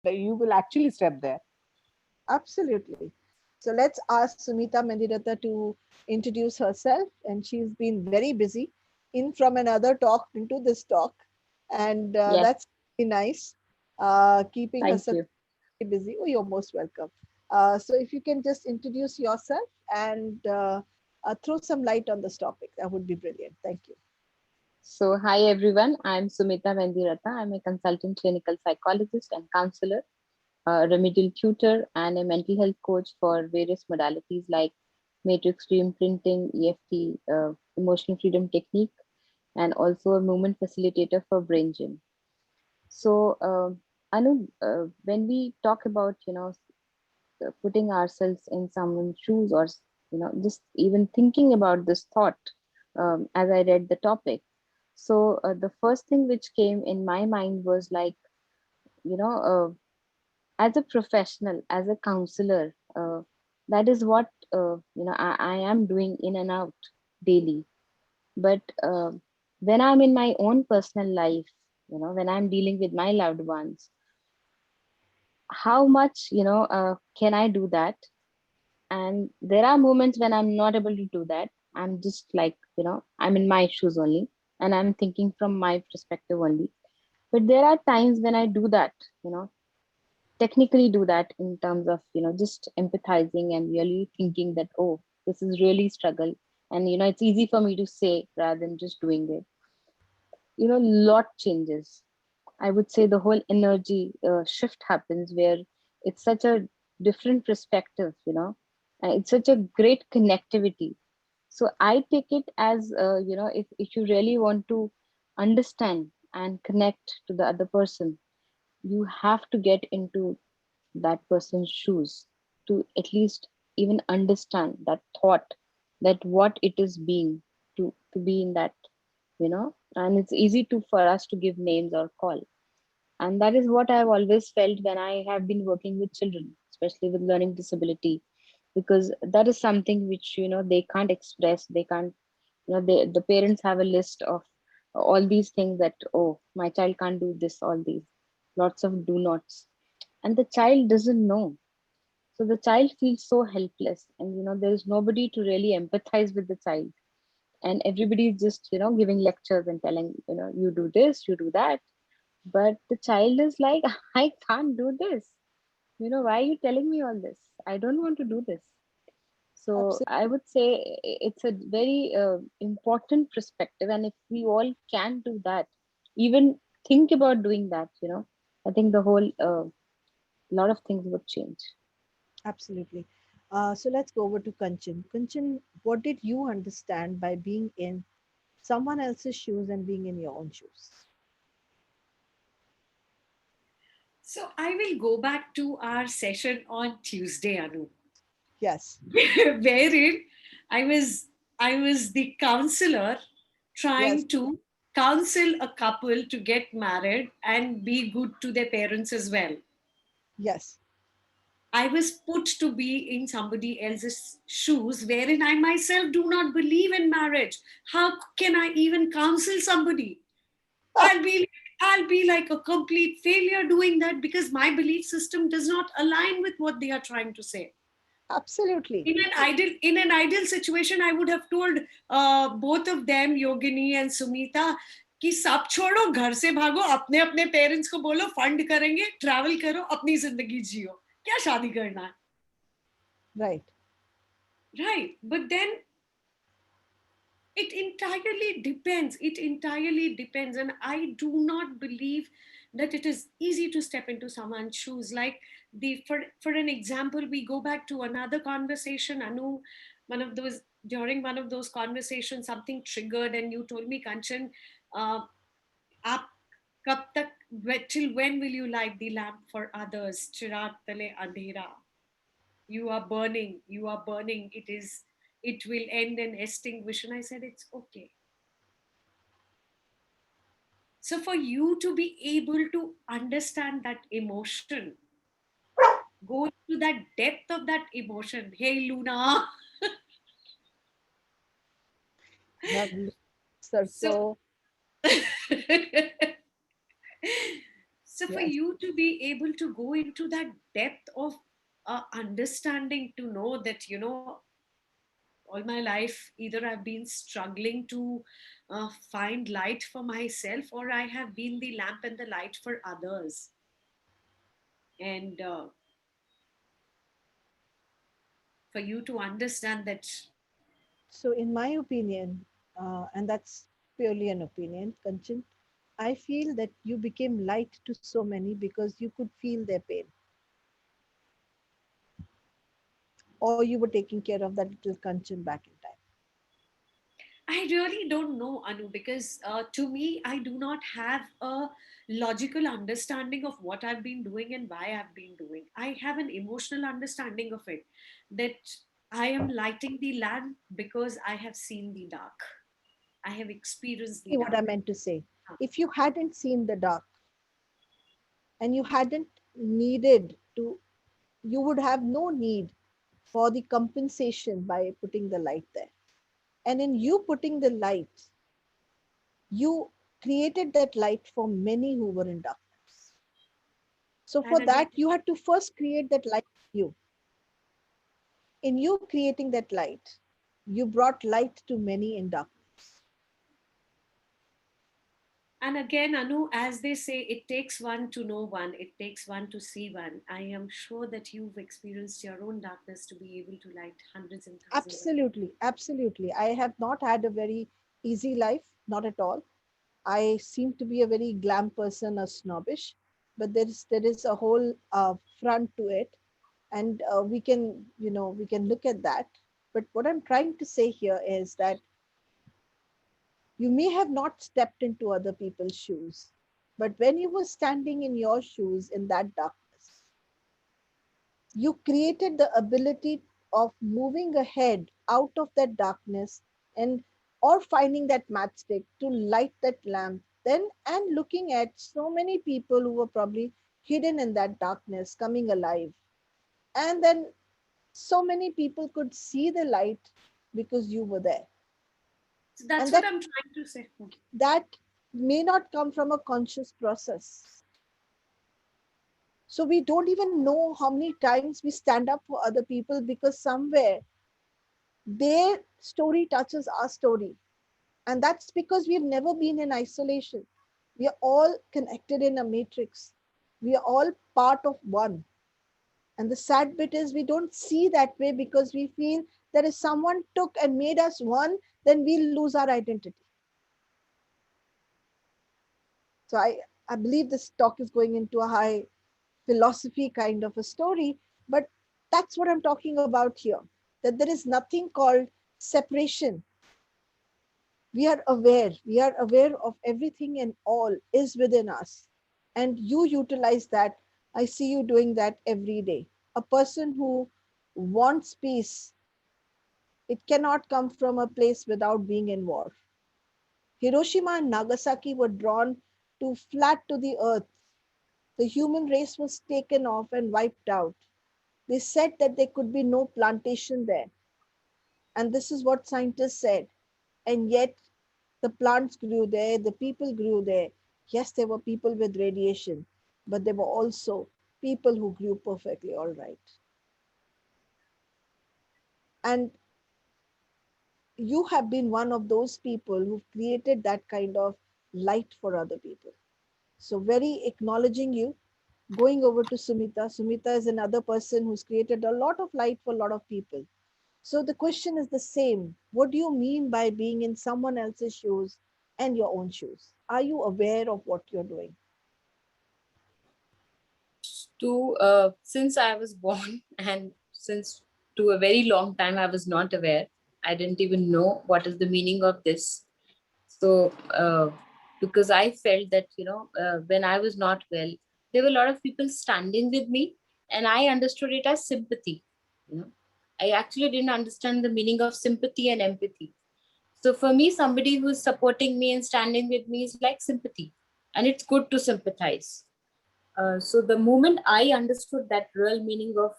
you will actually step there. Absolutely. So let's ask Sumita Mendiratha to introduce herself. And she's been very busy in from another talk into this talk. And Yes, that's really nice, keeping thank herself you. busy. Oh, you're most welcome. So if you can just introduce yourself and throw some light on this topic, that would be brilliant. Thank you. So, hi everyone. I'm Sumita Vendiratha. I'm a consultant clinical psychologist and counselor, a remedial tutor, and a mental health coach for various modalities like matrix reimprinting, EFT, emotional freedom technique, and also a movement facilitator for brain gym. So, Anu, when we talk about putting ourselves in someone's shoes, or just even thinking about this thought, as I read the topic, so the first thing which came in my mind was like, you know, as a professional, as a counselor, that is what I am doing in and out daily. But when I'm in my own personal life, when I'm dealing with my loved ones, how much can I do that? And there are moments when I'm not able to do that. I'm just like, I'm in my shoes only, and I'm thinking from my perspective only. But there are times when I do that, you know technically do that in terms of just empathizing and really thinking that, oh, this is really struggle, and it's easy for me to say rather than just doing it. Lot changes. I would say the whole energy shift happens, where it's such a different perspective, it's such a great connectivity. So I take it as, if you really want to understand and connect to the other person, you have to get into that person's shoes, to at least even understand that thought, that what it is being, to be in that, and it's easy to for us to give names or call. And that is what I've always felt when I have been working with children, especially with learning disability, because that is something which they can't express. They can't, the parents have a list of all these things, that, oh, my child can't do this, all these lots of do nots, and the child doesn't know. So the child feels so helpless, and there is nobody to really empathize with the child, and everybody is just giving lectures and telling, you do this, you do that. But the child is like, I can't do this. Why are you telling me all this? I don't want to do this. So I would say it's a very important perspective, and if we all can do that, even think about doing that, I think the whole lot of things would change. Absolutely. So let's go over to Kanchan. Kanchan, what did you understand by being in someone else's shoes and being in your own shoes? So I will go back to our session on Tuesday, Anu, Yes, wherein I was I was the counselor yes, trying to counsel a couple to get married and be good to their parents as well. yes. I was put to be in somebody else's shoes wherein I myself do not believe in marriage. How can I even counsel somebody? I'll be I'll be like a complete failure doing that because my belief system does not align with what they are trying to say. Absolutely. In an ideal situation, I would have told both of them, Yogini and Sumita, कि सब छोड़ो, घर से भागो, अपने अपने parents को बोलो फंड करेंगे, ट्रैवल करो, अपनी जिंदगी जियो, क्या शादी करना है, Right. right? But then it entirely depends, and I do not believe that it is easy to step into someone's shoes. Like, for an example, we go back to another conversation, Anu. One of those conversations, something triggered, and you told me, Kanchan, uh, आप कब तक, till when will you light the lamp for others? चिराग तले अंधेरा. You are burning, it will end and extinguish. And I said, it's okay. So for you to be able to understand that emotion, go into that depth of that emotion, hey Luna. Lovely. Sir, So so so So for Yes. you to be able to go into that depth of understanding, to know that, all my life, either I've been struggling to find light for myself, or I have been the lamp and the light for others. And for you to understand that. So, in my opinion, and that's purely an opinion, Kanchan, I feel that you became light to so many because you could feel their pain, or you were taking care of that little Kanchan back in time. I really don't know, Anu, because to me, I do not have a logical understanding of what I've been doing and why I've been doing. I have an emotional understanding of it, that I am lighting the lamp because I have seen the dark. I have experienced the See what I dark. meant to say. Huh. If you hadn't seen the dark and you hadn't needed to, you would have no need for the compensation by putting the light there. And in you putting the light, you created that light for many who were in darkness. So for And again, that, you had to first create that light in you. In you creating that light, you brought light to many in darkness. Anu, as they say, it takes one to know one, it takes one to see one. I am sure that you've experienced your own darkness to be able to light hundreds and thousands of. Absolutely, absolutely. I have not had a very easy life, not at all. I seem to be a very glam person, a snobbish, but there is a whole front to it, and we can look at that. But what I'm trying to say here is that you may have not stepped into other people's shoes, but when you were standing in your shoes in that darkness, you created the ability of moving ahead out of that darkness and or finding that matchstick to light that lamp then and looking at so many people who were probably hidden in that darkness coming alive, and then so many people could see the light because you were there. So that's And what that I'm trying to say. that may not come from a conscious process. So we don't even know how many times we stand up for other people because somewhere their story touches our story. And that's because we've never been in isolation. We are all connected in a matrix. We are all part of one. And the sad bit is we don't see that way because we feel that if someone took and made us one, then we'll lose our identity. So I believe this talk is going into a high philosophy kind of a story, but that's what I'm talking about here. That there is nothing called separation. We are aware of everything and all is within us, and you utilize that. I see you doing that every day. A person who wants peace, it cannot come from a place without being in war. Hiroshima and Nagasaki were drawn to flat to the earth. The human race was taken off and wiped out. They said that there could be no plantation there, and this is what scientists said. And yet the plants grew there, the people grew there. Yes, there were people with radiation, but there were also people who grew perfectly all right. And you have been one of those people who've created that kind of light for other people. So, very acknowledging you. Going over to Sumita. Sumita is another person who's created a lot of light for a lot of people. So, the question is the same. What do you mean by being in someone else's shoes and your own shoes? Are you aware of what you're doing? To since I was born and since to a very long time I was not aware. I didn't even know what is the meaning of this. So because I felt that when I was not well, there were a lot of people standing with me, and I understood it as sympathy. You know, I actually didn't understand the meaning of sympathy and empathy. So for me, somebody who's supporting me and standing with me is like sympathy, and it's good to sympathize. So the moment I understood that real meaning of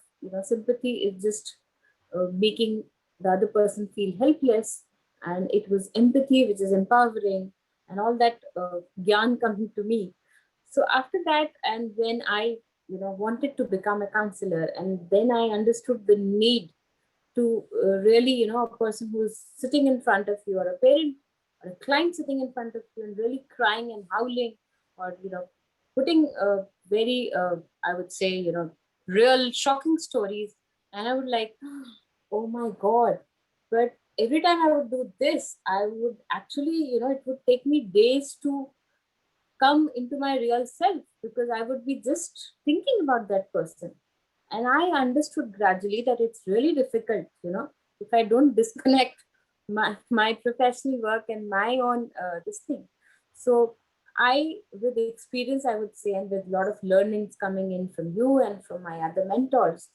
sympathy is just making the other person feel helpless, and it was empathy which is empowering, and all that gyan coming to me. So after that, and when I, wanted to become a counselor, and then I understood the need to really, a person who's sitting in front of you, or a parent or a client sitting in front of you and really crying and howling, or, putting very, I would say, real shocking stories. And I would like, oh my God. But every time I would do this, I would actually, it would take me days to come into my real self, because I would be just thinking about that person. And I understood gradually that it's really difficult, if I don't disconnect my professional work and my own this thing. So I, with experience, I would say, and with a lot of learnings coming in from you and from my other mentors,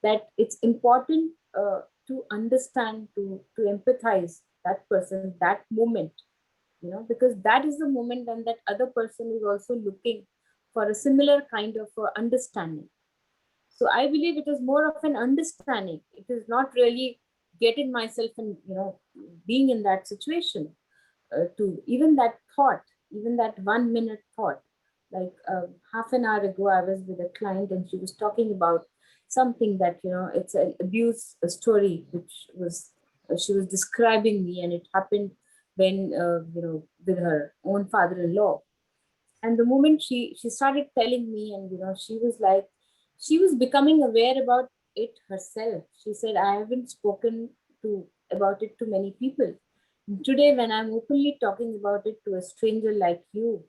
that it's important to understand, to empathize that person, that moment, because that is the moment when that other person is also looking for a similar kind of understanding. So I believe it is more of an understanding. It is not really getting myself and, being in that situation, to even that thought, even that 1 minute thought. Like half an hour ago, I was with a client and she was talking about something that, it's an abuse story, which was, she was describing me, and it happened when, with her own father-in-law. And the moment she started telling me, and, she was like, she was becoming aware about it herself. She said, I haven't spoken to about it to many people. Today, when I'm openly talking about it to a stranger like you,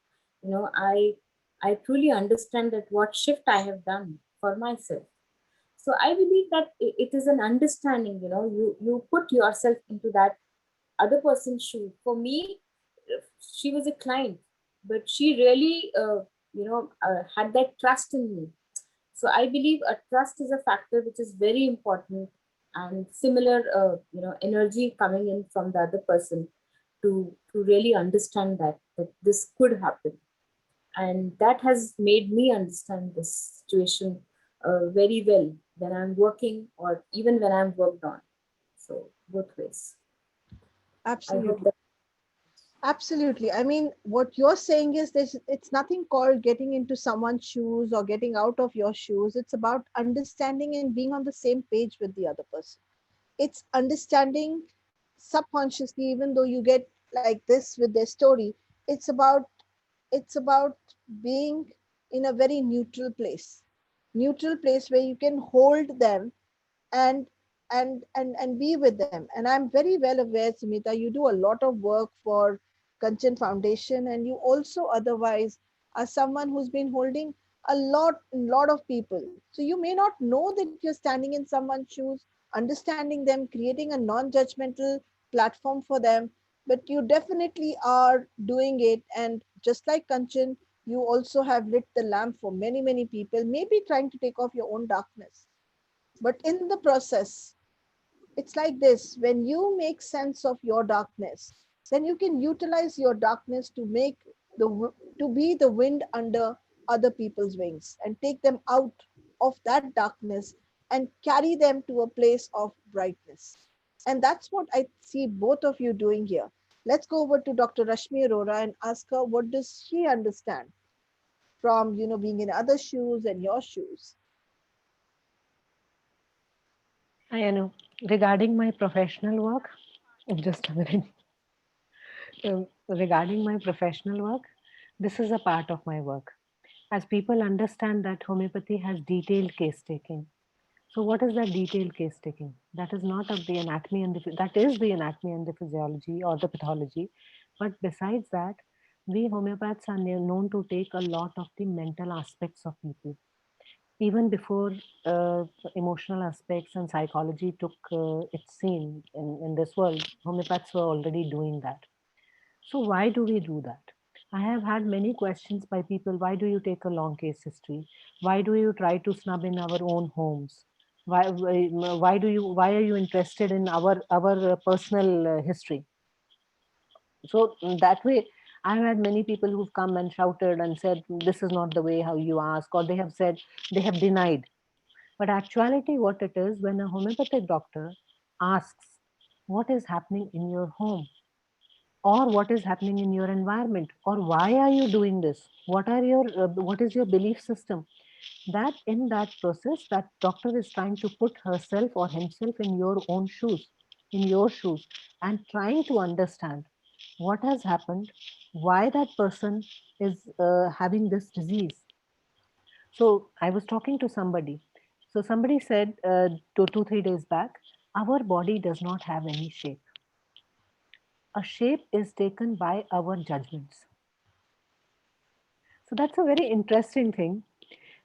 I truly understand that what shift I have done for myself. So I believe that it is an understanding. You put yourself into that other person's shoe. For me, she was a client, but she really, had that trust in me. So I believe a trust is a factor which is very important, and similar, energy coming in from the other person to really understand that this could happen, and that has made me understand this situation very well when I'm working, or even when I'm worked on. So both ways. I hope Absolutely. that. Absolutely. I mean, what you're saying is this, it's nothing called getting into someone's shoes or getting out of your shoes. It's about understanding and being on the same page with the other person. It's understanding subconsciously, even though you get like this with their story, it's about it's about being in a very neutral place where you can hold them and and be with them. And I'm very well aware, Sumita, you do a lot of work for Kanchan Foundation, and you also otherwise are someone who's been holding a lot of people. So you may not know that you're standing in someone's shoes, understanding them, creating a non-judgmental platform for them, but you definitely are doing it. And just like Kanchan, you also have lit the lamp for many people, maybe trying to take off your own darkness. But in the process, it's like this: when you make sense of your darkness, then you can utilize your darkness to make to be the wind under other people's wings and take them out of that darkness and carry them to a place of brightness. And that's what I see both of you doing here. Let's go over to Dr. Rashmi Arora and ask her, what does she understand from, being in other shoes and your shoes? I know. Regarding my professional work, just a minute. Regarding my professional work, this is a part of my work. As people understand that homeopathy has detailed case taking. So, what is that detailed case taking? That is not of the anatomy and that is the anatomy and the physiology or the pathology. But besides that, we homeopaths are known to take a lot of the mental aspects of people. Even before emotional aspects and psychology took its scene in this world, homeopaths were already doing that. So, why do we do that? I have had many questions by people. Why do you take a long case history? Why do you try to snub in our own homes? Why are you interested in our personal history? So that way, I've had many people who've come and shouted and said, this is not the way how you ask, or they have said, they have denied. But actuality, what it is, when a homeopathic doctor asks, what is happening in your home? or what is happening in your environment, or why are you doing this, what is your belief system, that in that process that doctor is trying to put herself or himself in your own shoes, in your shoes, and trying to understand what has happened, why that person is having this disease. So I was talking to somebody, so somebody said 2 3 days back, our body does not have any shape. A shape is taken by our judgments. So that's a very interesting thing,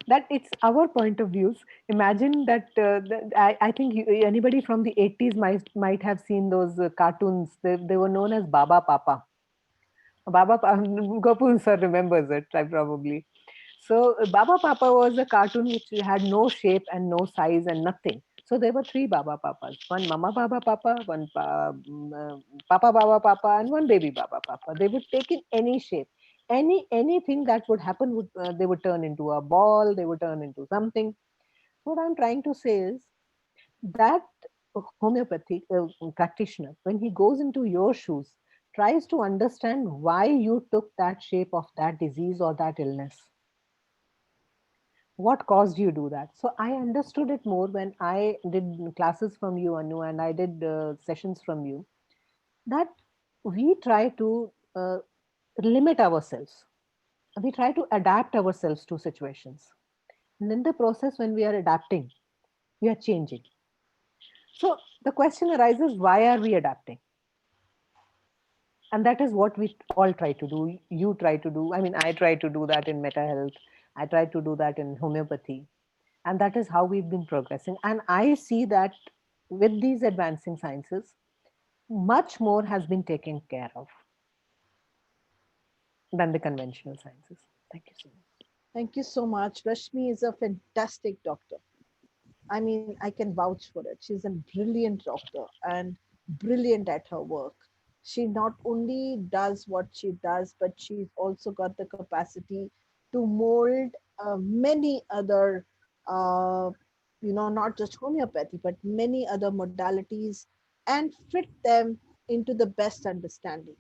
that it's our point of views. Imagine that, I think anybody from the 80s might have seen those cartoons. They were known as Baba Papa. Gopun sir remembers it, I probably. So Baba Papa was a cartoon which had no shape and no size and nothing. So there were three Baba Papas: one Mama Baba Papa, one Papa Baba Papa, and one Baby Baba Papa. They would take in any shape, anything that would happen would they would turn into a ball, they would turn into something. What I'm trying to say is that homeopathic practitioner, when he goes into your shoes, tries to understand why you took that shape of that disease or that illness. What caused you do that? So I understood it more when I did classes from you, Anu, and I did sessions from you, that we try to limit ourselves. We try to adapt ourselves to situations. And in the process, when we are adapting, we are changing. So the question arises, why are we adapting? And that is what we all try to do. You try to do, I mean, I try to do that in meta health. I try to do that in homeopathy. And that is how we've been progressing. And I see that with these advancing sciences, much more has been taken care of than the conventional sciences. Thank you so much. Thank you so much. Rashmi is a fantastic doctor. I mean, I can vouch for it. She's a brilliant doctor and brilliant at her work. She not only does what she does, but she's also got the capacity to mold many other, uh, not just homeopathy, but many other modalities and fit them into the best understanding.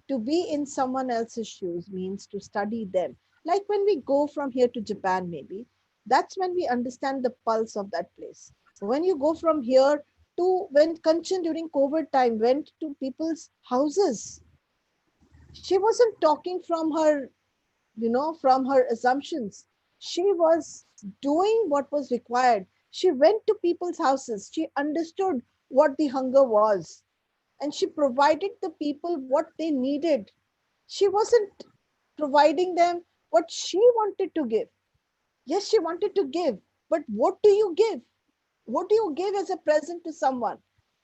To be in someone else's shoes means to study them. Like when we go from here to Japan, maybe, that's when we understand the pulse of that place. When you go from here to, when Kanchan during COVID time went to people's houses, she wasn't talking from her, from her assumptions. She was doing what was required. She went to people's houses. She understood what the hunger was, and she provided the people what they needed. She wasn't providing them what she wanted to give. Yes, she wanted to give, but what do you give? What do you give as a present to someone?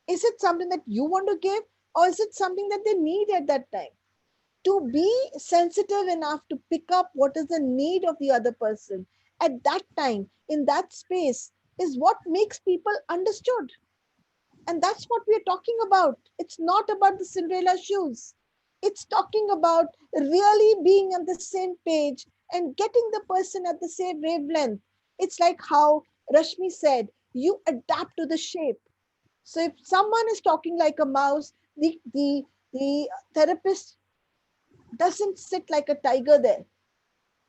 Is it something that you want to give, or is it something that they need at that time? To be sensitive enough to pick up what is the need of the other person at that time, in that space, is what makes people understood. And that's what we're talking about. It's not about the Cinderella shoes. It's talking about really being on the same page and getting the person at the same wavelength. It's like how Rashmi said, you adapt to the shape. So if someone is talking like a mouse, the therapist doesn't sit like a tiger there.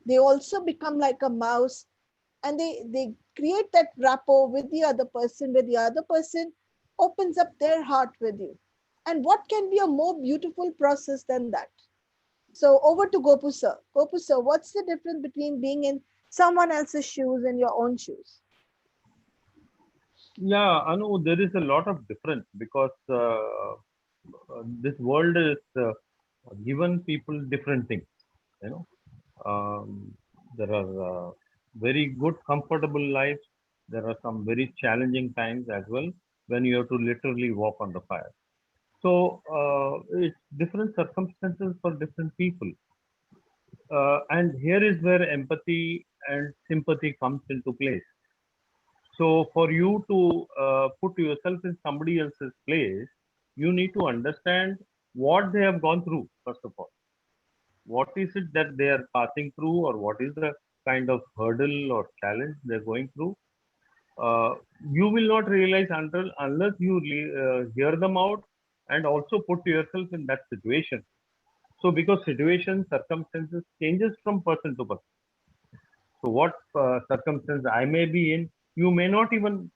They also become like a mouse, and they create that rapport with the other person, where the other person opens up their heart with you. And what can be a more beautiful process than that? So over to Gopu sir. Gopu sir, what's the difference between being in someone else's shoes and your own shoes? Yeah, Anu, there is a lot of difference because this world is given people different things. You know, there are very good, comfortable lives. There are some very challenging times as well when you have to literally walk on the fire. So it's different circumstances for different people, and here is where empathy and sympathy comes into place. So for you to put yourself in somebody else's place, you need to understand what they have gone through, first of all. What is it that they are passing through, or what is the kind of hurdle or challenge they're going through? You will not realize until unless you hear them out and also put yourself in that situation. So because situation, circumstances changes from person to person. So what circumstance I may be in, you may not even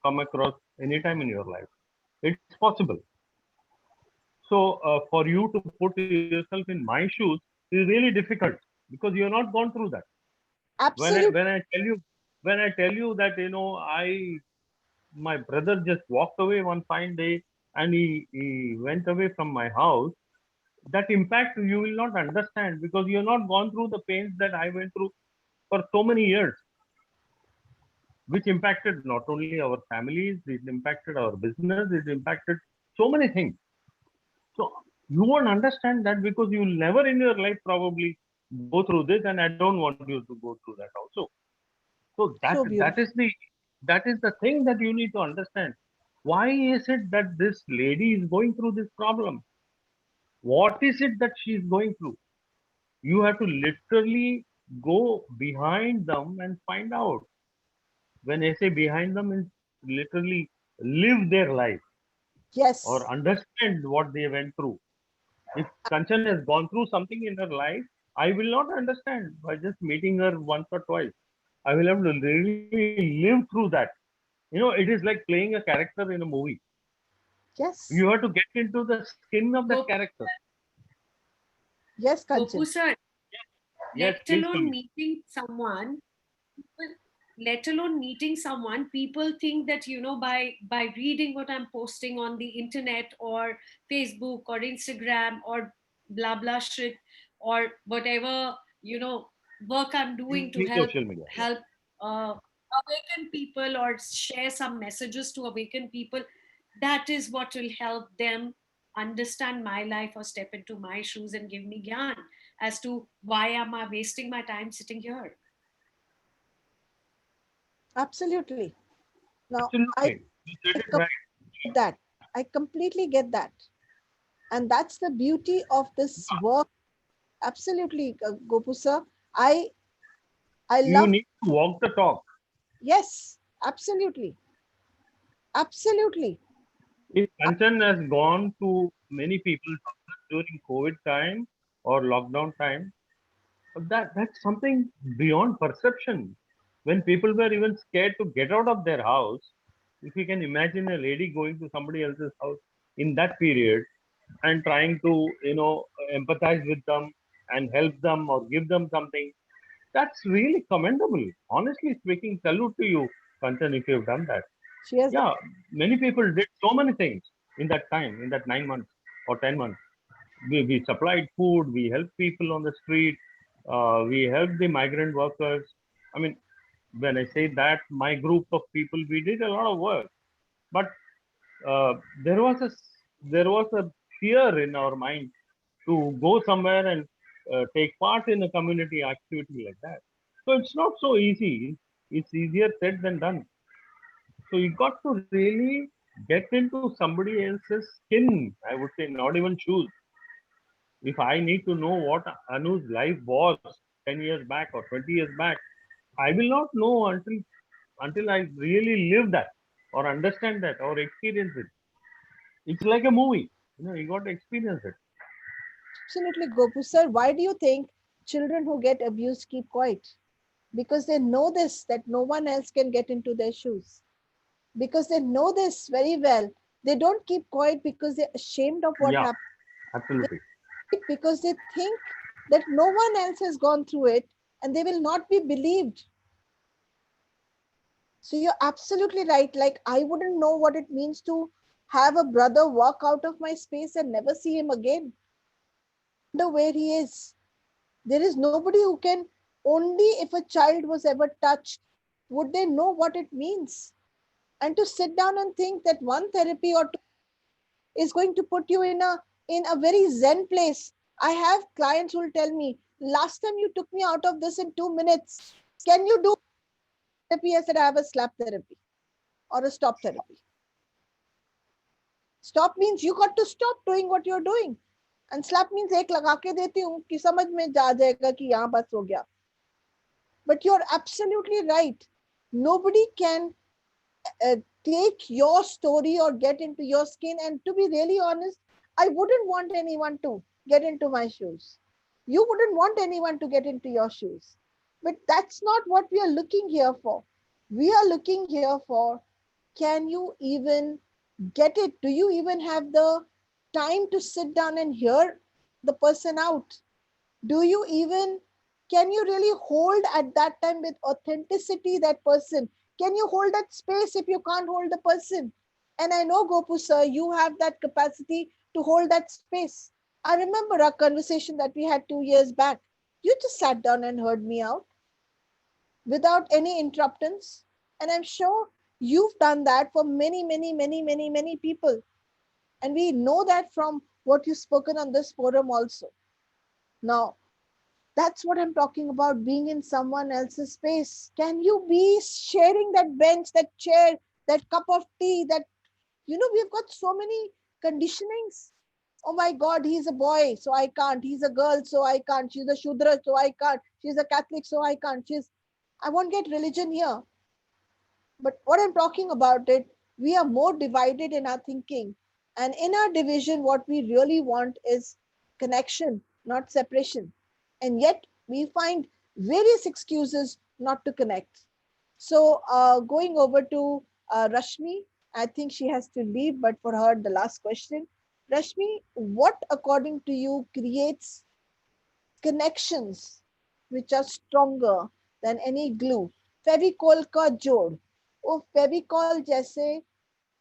come across any time in your life. It's possible. So for you to put yourself in my shoes is really difficult because you are not gone through that. Absolutely. When I tell you that my brother just walked away one fine day and he went away from my house, that impact you will not understand because you have not gone through the pains that I went through for so many years, which impacted not only our families, it impacted our business, it impacted so many things. So you won't understand that because you will never in your life probably go through this, and I don't want you to go through that also. So So that beautiful. is the thing that you need to understand. Why is it that this lady is going through this problem? What is it that she is going through? You have to literally go behind them and find out. When I say behind them, is literally live their life or Yes. understand what they went through. If Kanchan has gone through something in her life, I will not understand by just meeting her once or twice. I will have to really live through that. It is like playing a character in a movie. Yes. You have to get into the skin of that Gopu, character. Yes, Gopu Kanchan. sir, Yes, let please tell alone me. meeting someone, people- let alone meeting someone, people think that, by reading what I'm posting on the internet or Facebook or Instagram or blah blah shit, or whatever, work I'm doing to In help social media. Yeah. help awaken people or share some messages to awaken people, that is what will help them understand my life or step into my shoes and give me gyan as to why am I wasting my time sitting here. Absolutely. Now, I Absolutely. You said it right. get that. I completely get that. And that's the beauty of this work. Absolutely, Gopu sir. I I You love, need to walk the talk. yes, absolutely. Absolutely. If Kanchan has gone to many people during COVID time or lockdown time, that's something beyond perception. When people were even scared to get out of their house, if you can imagine a lady going to somebody else's house in that period and trying to, empathize with them and help them or give them something, that's really commendable. Honestly speaking, salute to you, Kanchan, if you've done that. She has Yeah, many people did so many things in that time, in that 9 months or 10 months. We supplied food, we helped people on the street, we helped the migrant workers. I mean, when I say that, my group of people, we did a lot of work. But uh, there was a fear in our mind to go somewhere and take part in a community activity like that. So it's not so easy. It's easier said than done. So you got to really get into somebody else's skin. I would say not even shoes. If I need to know what Anu's life was 10 years back or 20 years back, I will not know until I really live that or understand that or experience it. It's like a movie. You got to experience it. absolutely, Gopu sir. Why do you think children who get abused keep quiet? Because they know this, that no one else can get into their shoes. Because they know this very well. They don't keep quiet because they're ashamed of what Yeah, happened. They absolutely. keep because they think that no one else has gone through it and they will not be believed. So you're absolutely right. Like, I wouldn't know what it means to have a brother walk out of my space and never see him again. Wonder where he is. There is nobody who can, only if a child was ever touched, would they know what it means. And to sit down and think that one therapy or two is going to put you in a very zen place. I have clients who will tell me, last time you took me out of this in 2 minutes. Can you do therapy? I said, I have a slap therapy or a stop therapy. Stop means you got to stop doing what you're doing. And slap means एक लगा के देती हूँ कि समझ में जा जाएगा कि यहाँ बस हो गया. But you're absolutely right. Nobody can take your story or get into your skin. And to be really honest, I wouldn't want anyone to get into my shoes. You wouldn't want anyone to get into your shoes. But that's not what we are looking here for. We are looking here for, can you even get it? Do you even have the time to sit down and hear the person out? Do you even, can you really hold at that time with authenticity that person? Can you hold that space if you can't hold the person? And I know, Gopu sir, you have that capacity to hold that space. I remember our conversation that we had 2 years back. You just sat down and heard me out without any interruptions. And I'm sure you've done that for many, many, many, many, many people. And we know that from what you've spoken on this forum also. Now, that's what I'm talking about, being in someone else's space. Can you be sharing that bench, that chair, that cup of tea, that, we've got so many conditionings. Oh my God, he's a boy, so I can't. He's a girl, so I can't. She's a Shudra, so I can't. She's a Catholic, so I can't. I won't get religion here. But what I'm talking about it, we are more divided in our thinking. And in our division, what we really want is connection, not separation. And yet we find various excuses not to connect. So going over to Rashmi, I think she has to leave, but for her, the last question. Rashmi, what according to you creates connections which are stronger than any glue? Fevicol का जोड़, वो फेविकोल जैसे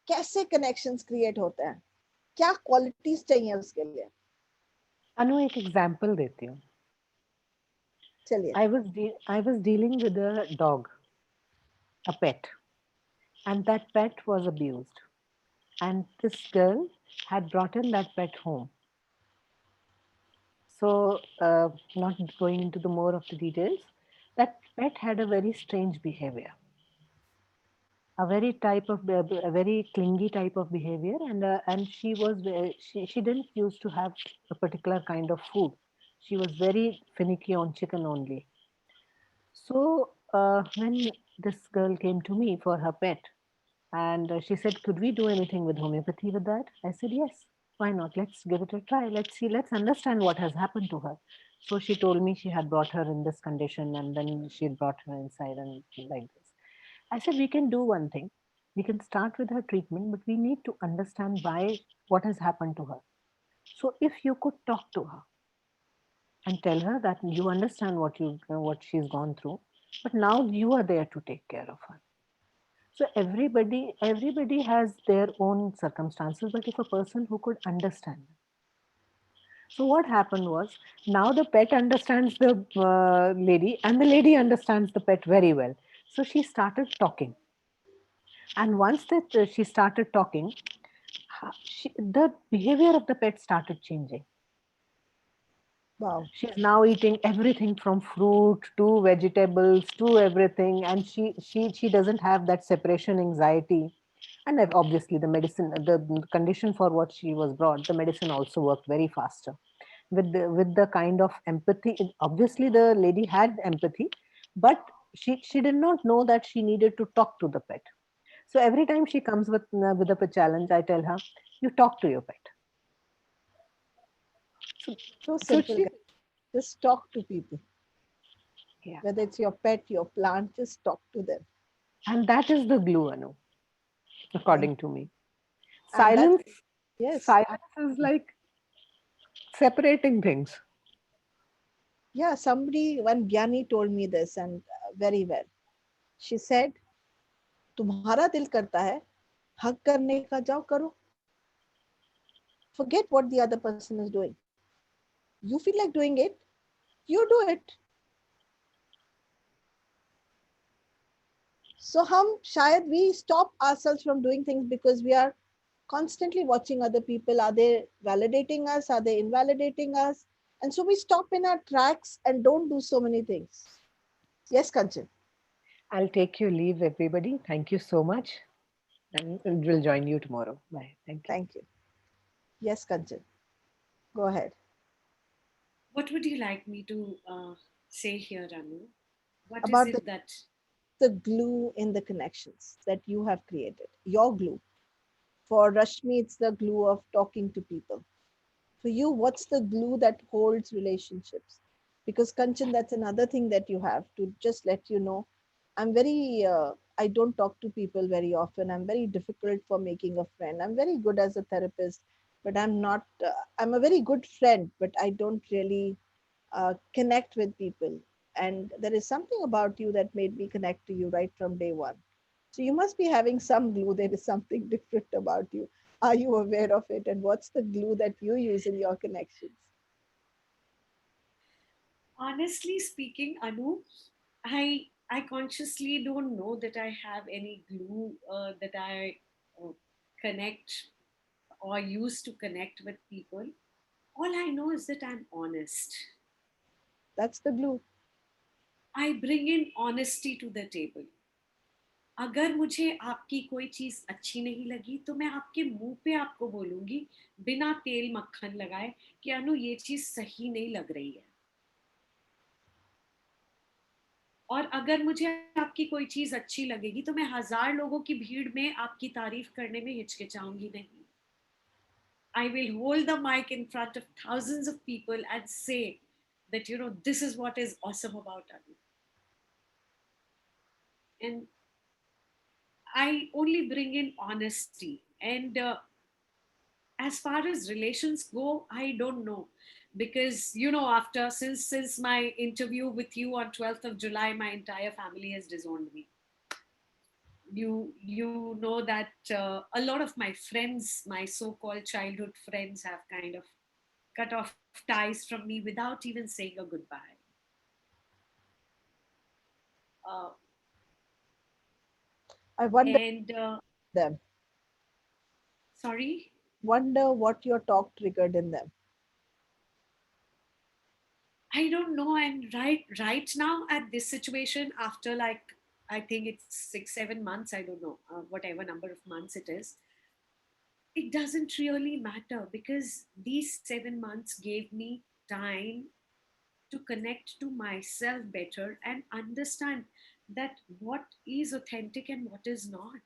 कैसे connections create होते हैं? क्या qualities चाहिए उसके लिए? अनु एक एग्जांपल देती हूँ. चलिए. I was dealing with a dog, a pet, and that pet was abused. And this girl had brought in that pet home. So, not going into the more of the details, that pet had a very strange behavior, a very clingy type of behavior, and she didn't used to have a particular kind of food. She was very finicky on chicken only. So when this girl came to me for her pet, and she said, "Could we do anything with homeopathy with that?" I said, "Yes, why not? Let's give it a try. Let's see, let's understand what has happened to her." So she told me she had brought her in this condition, and then she had brought her inside and like this. I said, "We can do one thing. We can start with her treatment, but we need to understand why, what has happened to her. So if you could talk to her and tell her that you understand what she's gone through, but now you are there to take care of her." So everybody has their own circumstances, but if a person who could understand. So what happened was, now the pet understands the lady, and the lady understands the pet very well. So she started talking, and once that she started talking, the behavior of the pet started changing. Wow. She's now eating everything from fruit to vegetables to everything, and she doesn't have that separation anxiety. And obviously the medicine, the condition for what she was brought, the medicine also worked very faster with the kind of empathy. Obviously the lady had empathy, but she did not know that she needed to talk to the pet. So every time she comes with a challenge, I tell her, "You talk to your pet." So, So so simple, she, guys. Just talk to people. yeah, Whether it's your pet, your plant, just talk to them. and that is the glue, Anu, Thank according to me. And that's, Silence, yes. silence is like separating things. Yeah, somebody, one Gyani told me this, and very well. She said, तुम्हारा दिल करता है हक करने का, जाओ करो. Forget what the other person is doing. You feel like doing it, you do it. So हम शायद we stop ourselves from doing things because we are constantly watching other people. Are they validating us? Are they invalidating us? And so we stop in our tracks and don't do so many things. Yes, Kanchan. I'll take your leave, everybody. Thank you so much. And we'll join you tomorrow. Bye. Thank you. Thank you. Yes, Kanchan. Go ahead. What would you like me to say here, Anu? What is About the it that the glue in the connections that you have created? Your glue. For Rashmi, it's the glue of talking to people. For you, what's the glue that holds relationships? Because Kanchan, that's another thing that you have to just let you know. I don't talk to people very often. I'm very difficult for making a friend. I'm very good as a therapist, but I'm not, I'm a very good friend, but I don't really connect with people. And there is something about you that made me connect to you right from day one. So you must be having some glue. There is something different about you. Are you aware of it? And what's the glue that you use in your connections? Honestly speaking, Anu, I consciously don't know that I have any glue that I uh, connect or use to connect with people. All I know is that I'm honest. That's the glue. I bring in honesty to the table. अगर मुझे आपकी कोई चीज अच्छी नहीं लगी तो मैं आपके मुंह पे आपको बोलूंगी, बिना तेल मक्खन लगाए, कि अनु ये चीज सही नहीं लग रही है। और अगर मुझे आपकी कोई चीज अच्छी लगेगी तो मैं हजार लोगों की भीड़ में आपकी तारीफ करने में हिचकिचाऊंगी नहीं। I will hold the mic in front of thousands of people and say that, this is what is awesome about Anu. And I only bring in honesty. And as far as relations go, I don't know. Because, after, since my interview with you on 12th of July, my entire family has disowned me. You know that a lot of my friends, my so-called childhood friends, have kind of cut off ties from me without even saying a goodbye. Uh, I wonder and them. Sorry, Wonder what your talk triggered in them. I don't know. And right now at this situation, after like I think it's 6 7 months, I don't know, whatever number of months it is, it doesn't really matter because these 7 months gave me time to connect to myself better and understand that what is authentic and what is not.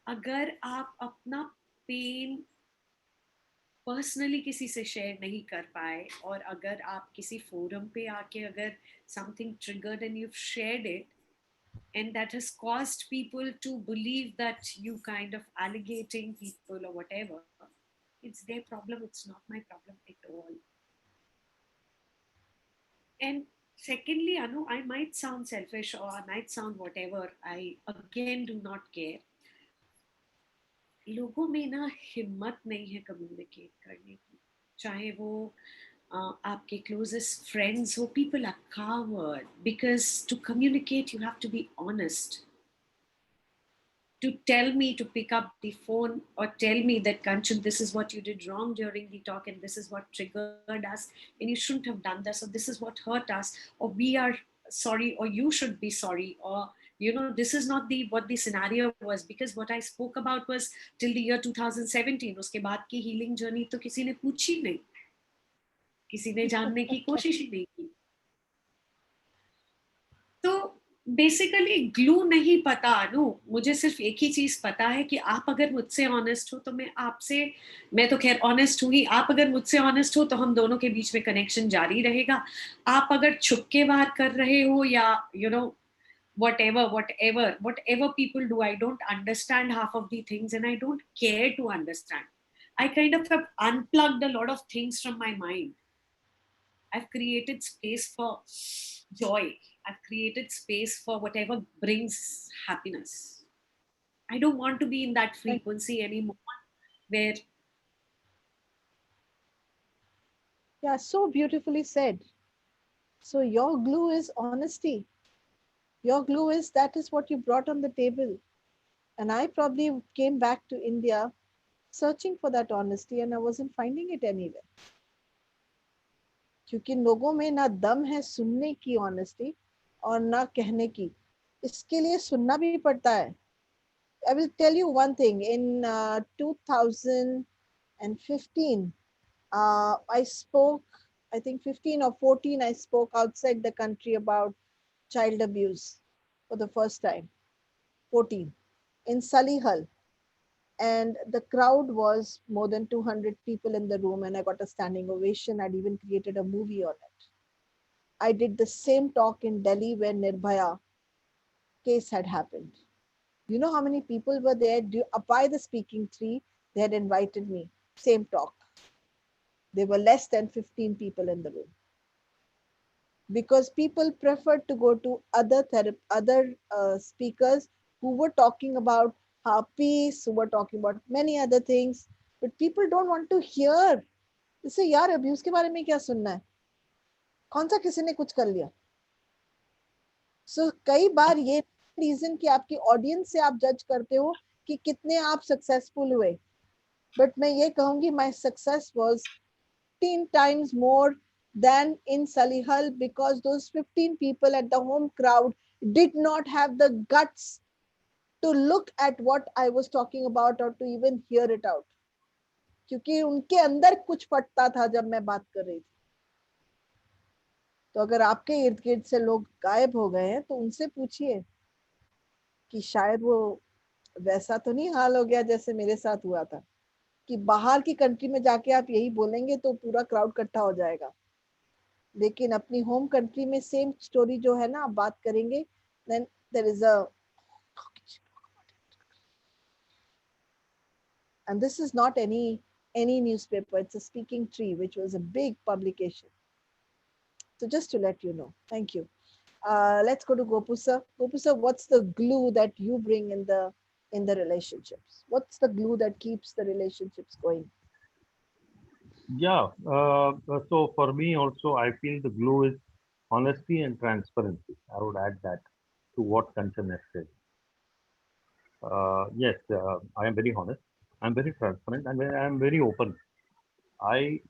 अगर आप अपना pen personally किसी से share नहीं कर पाए, और अगर आप किसी फोरम पे आके अगर something triggered and you shared it and that has caused people to believe that you kind of alligating people or whatever, it's their problem, it's not my problem at all. And secondly, Anu, I might sound selfish or I might sound whatever, I again do not care. लोगों में ना हिम्मत नहीं है communicate करने की, चाहे वो आपके क्लोजेस्ट फ्रेंड्स हो. People are coward because to communicate you have to be honest. To tell me to pick up the phone or tell me that Kanchan, this is what you did wrong during the talk and this is what triggered us and you shouldn't have done this, or this is what hurt us, or we are sorry, or you should be sorry, or this is not the what the scenario was, because what I spoke about was till the year 2017. उसके बाद की healing journey तो किसी ने पूछी नहीं, किसी ने जानने की कोशिश ही नहीं की. तो बेसिकली ग्लू नहीं पता अनु, मुझे सिर्फ एक ही चीज पता है कि आप अगर मुझसे ऑनेस्ट हो तो मैं आपसे, मैं तो खैर ऑनेस्ट हूँ ही, आप अगर मुझसे ऑनेस्ट हो तो हम दोनों के बीच में कनेक्शन जारी रहेगा. आप अगर छुप के बात कर रहे हो या whatever people do, I don't understand half of the things and I don't care to understand. I kind of have unplugged a lot of things from my mind. I've created space for joy. I've created space for whatever brings happiness. I don't want to be in that Thank- frequency anymore where Yeah, so beautifully said. So your glue is honesty. Your glue is that is what you brought on the table. And I probably came back to India searching for that honesty and I wasn't finding it anywhere. क्योंकि लोगों में ना दम है सुनने की honesty और ना कहने की. इसके लिए सुनना भी पड़ता है. I will tell you one thing. In 2015, I spoke I think 15 or 14, I spoke outside the country about child abuse for the first time. 14 in Solihull. And the crowd was more than 200 people in the room, and I got a standing ovation. I'd even created a movie on it. I did the same talk in Delhi where Nirbhaya case had happened. You know how many people were there? Up by the speaking tree, they had invited me. Same talk. There were less than 15 people in the room because people preferred to go to other speakers who were talking about peace, who were talking about many other things. But people don't want to hear. जैसे यार abuse के बारे में क्या सुनना है, कौन सा किसी ने कुछ कर लिया. सो कई बार ये रीजन कि आपकी ऑडियंस से आप जज करते हो कि कितने आप सक्सेसफुल हुए. बट मैं ये कहूंगी my success was 15 times more than in Solihull because those 15 people at the home crowd did not have the guts to look at what I was talking about or to even hear it out. क्योंकि उनके अंदर कुछ फटता था जब मैं बात कर रही थी. तो अगर आपके इर्द गिर्द से लोग गायब हो गए हैं तो उनसे पूछिए कि शायद वो वैसा तो नहीं हाल हो गया जैसे मेरे साथ हुआ था, कि बाहर की कंट्री में जाके आप यही बोलेंगे तो पूरा क्राउड इकट्ठा हो जाएगा, लेकिन अपनी होम कंट्री में सेम स्टोरी जो है ना आप बात करेंगे, then there is a, and this is not any newspaper, it's a Speaking Tree, which was a big publication. So just to let you know. Thank you. Let's go to Gopu sir. Gopu sir, what's the glue that you bring in the relationships? What's the glue that keeps the relationships going? Yeah. So for me also, I feel the glue is honesty and transparency. I would add that to what Kanchan has said. Yes, I am very honest. I'm very transparent and I am very open. I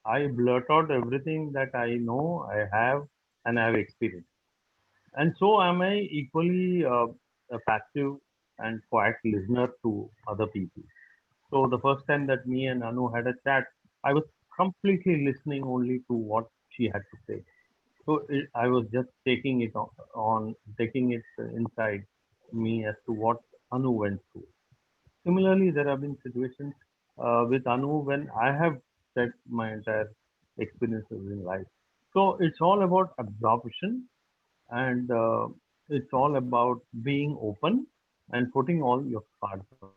I blurt out everything that I know, I have, and I have experienced. And so am I equally a passive and quiet listener to other people. So the first time that me and Anu had a chat, I was completely listening only to what she had to say. So I was just taking it taking it inside me as to what Anu went through. Similarly, there have been situations with Anu when I have said my entire experiences in life. So it's all about absorption and it's all about being open and putting all your cards on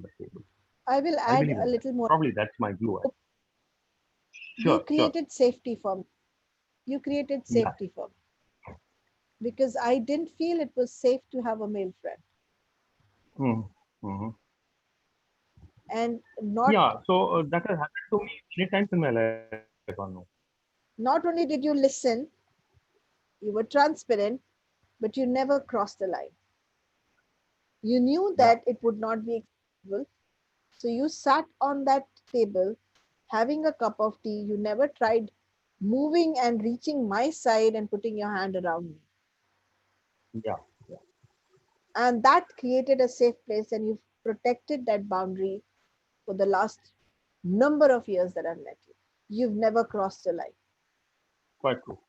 the table. I will I believe add in a that. little more. Probably that's my glue. You Sure, sure. created safety for me. You created Yeah. safety for me because I didn't feel it was safe to have a male friend. Mm-hmm. And not Yeah, so that has happened to me many times in my life, Anu. not only did you listen, you were transparent, but you never crossed the line. You knew Yeah, that it would not be acceptable. So you sat on that table having a cup of tea. You never tried moving and reaching my side and putting your hand around me. yeah, yeah. And that created a safe place, and you've protected that boundary for the last number of years that I've met you. You've never crossed the line. Quite true.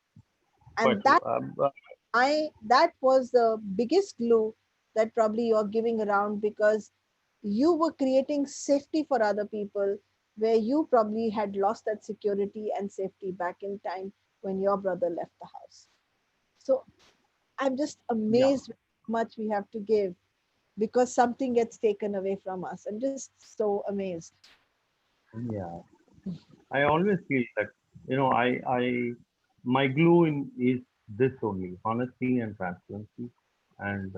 And Quite true. that was the biggest glue that probably you're giving around, because you were creating safety for other people where you probably had lost that security and safety back in time when your brother left the house. So I'm just Yeah, amazed how much we have to give because something gets taken away from us. I'm just so amazed. yeah. I always feel that, my glue is this only honesty and transparency and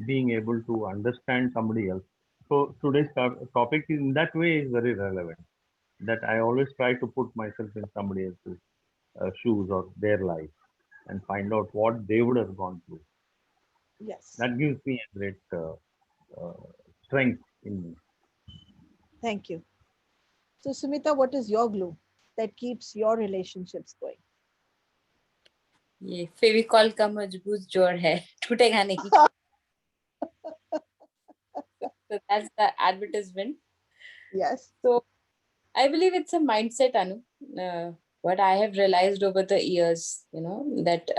being able to understand somebody else. So today's topic in that way is very relevant. That I always try to put myself in somebody else's shoes or their life and find out what they would have gone through. Yes. That gives me a great uh, strength in me. Thank you. So, Sumita, what is your glue that keeps your relationships going? ये फेविकॉल का मजबूत जोड़ है, टूटेगा नहीं. So that's the advertisement. Yes. So I believe it's a mindset, Anu. what I have realized over the years, that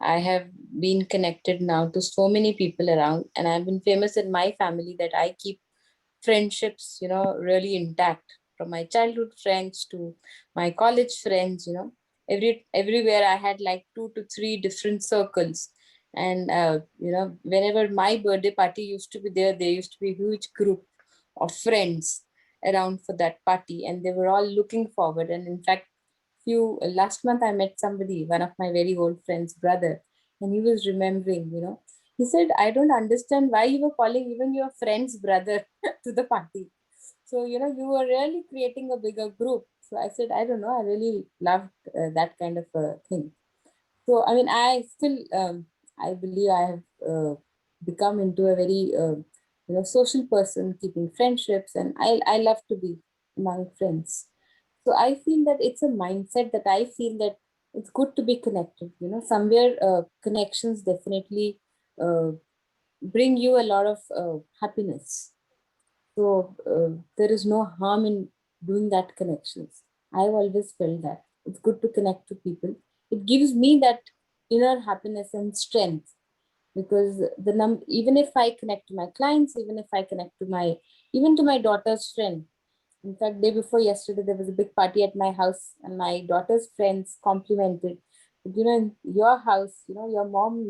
I have been connected now to so many people around, and I've been famous in my family that I keep friendships, really intact, from my childhood friends to my college friends. Everywhere I had like 2 to 3 different circles. And whenever my birthday party used to be there used to be a huge group of friends around for that party, and they were all looking forward. And in fact, few last month I met somebody, one of my very old friend's brother, and he was remembering, he said, I don't understand why you were calling even your friend's brother to the party. So, you were really creating a bigger group. So I said, I don't know, I really loved that kind of a thing. So, I mean, I believe I have become into a very, social person, keeping friendships, and I love to be among friends. So I feel that it's a mindset that I feel that it's good to be connected. Somewhere connections definitely uh, bring you a lot of happiness. So there is no harm in doing that connections. I've always felt that it's good to connect to people. It gives me that inner happiness and strength, because even if I connect to my clients, even if I connect to my even to my daughter's friend. In fact, day before yesterday, there was a big party at my house, and my daughter's friends complimented. In your house, your mom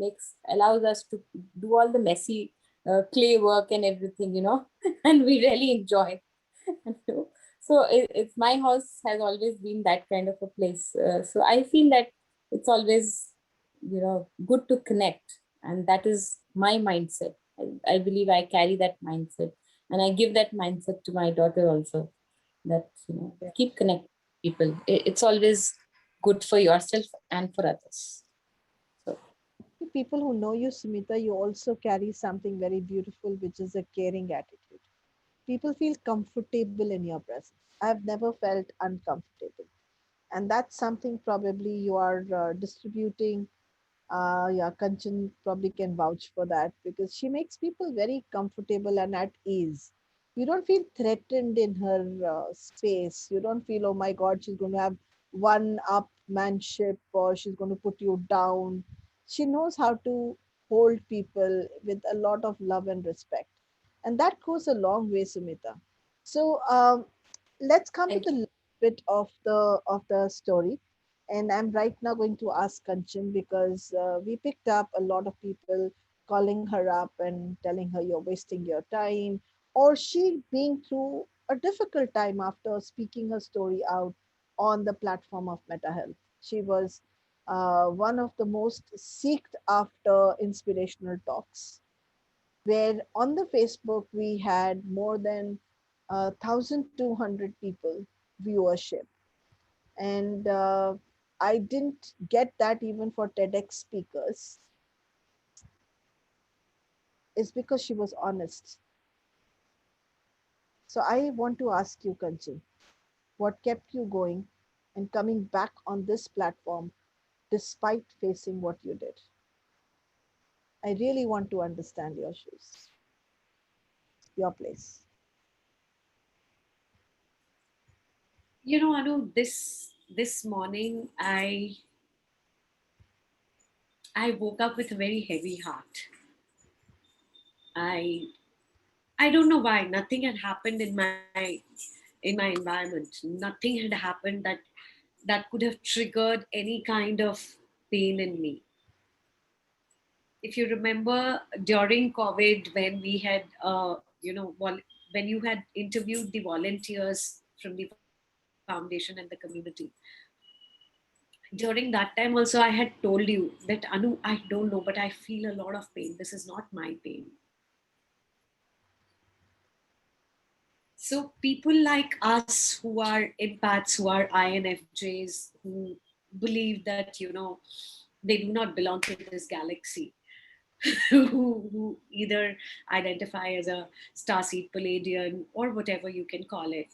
allows us to do all the messy clay work and everything, and we really enjoy. So it's my house has always been that kind of a place. So I feel that it's always, good to connect, and that is my mindset. I believe I carry that mindset, and I give that mindset to my daughter also, that keep connecting people. It's always good for yourself and for others. So People who know you, Sumita, you also carry something very beautiful, which is a caring attitude. People feel comfortable in your presence. I've never felt uncomfortable. And that's something probably you are distributing. Yeah, Kanchan probably can vouch for that because she makes people very comfortable and at ease. You don't feel threatened in her space. You don't feel, oh my God, she's going to have one upmanship or she's going to put you down. She knows how to hold people with a lot of love and respect. And that goes a long way, Sumita. So let's come to thank the you. last bit of the story, and I'm right now going to ask Kanchan because we picked up a lot of people calling her up and telling her you're wasting your time, or she being through a difficult time after speaking her story out on the platform of Meta Health. She was one of the most seeked after inspirational talks, where on the Facebook we had more than 1,200 people viewership, and I didn't get that even for TEDx speakers. Is because she was honest. So I want to ask you, Kanchan, what kept you going and coming back on this platform despite facing what you did? I really want to understand your shoes, your place. Anu, this morning I woke up with a very heavy heart. I I don't know why. Nothing had happened in my environment. Nothing had happened that could have triggered any kind of pain in me. If you remember during COVID, when we had, when you had interviewed the volunteers from the foundation and the community, during that time also I had told you that, Anu, I don't know, but I feel a lot of pain. This is not my pain. So people like us who are empaths, who are INFJs, who believe that, they do not belong to this galaxy, who either identify as a starseed Palladian or whatever you can call it,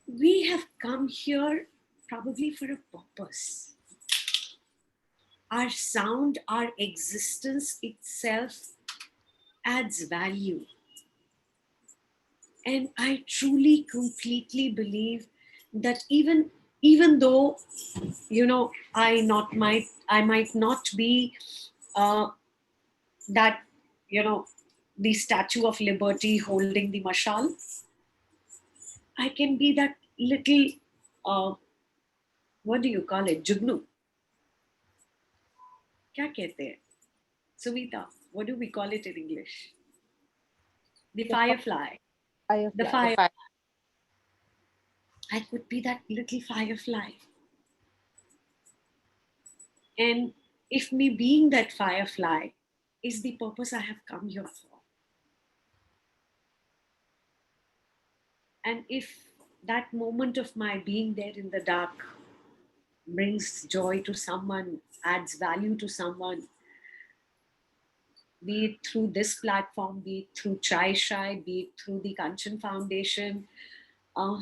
we have come here probably for a purpose. Our sound, our existence itself adds value. And I truly, completely believe that even though, you know, I might not be that, you know, the Statue of Liberty holding the mashal. I can be that little, uh, what do you call it, jugnu? क्या कहते हैं? Sumita, what do we call it in English? The The firefly. The firefly. fire. Fire. I could be that little firefly. And if me being that firefly is the purpose I have come here for, and if that moment of my being there in the dark brings joy to someone, adds value to someone, be it through this platform, be it through Chai Shai, be it through the Kanchan Foundation, uh,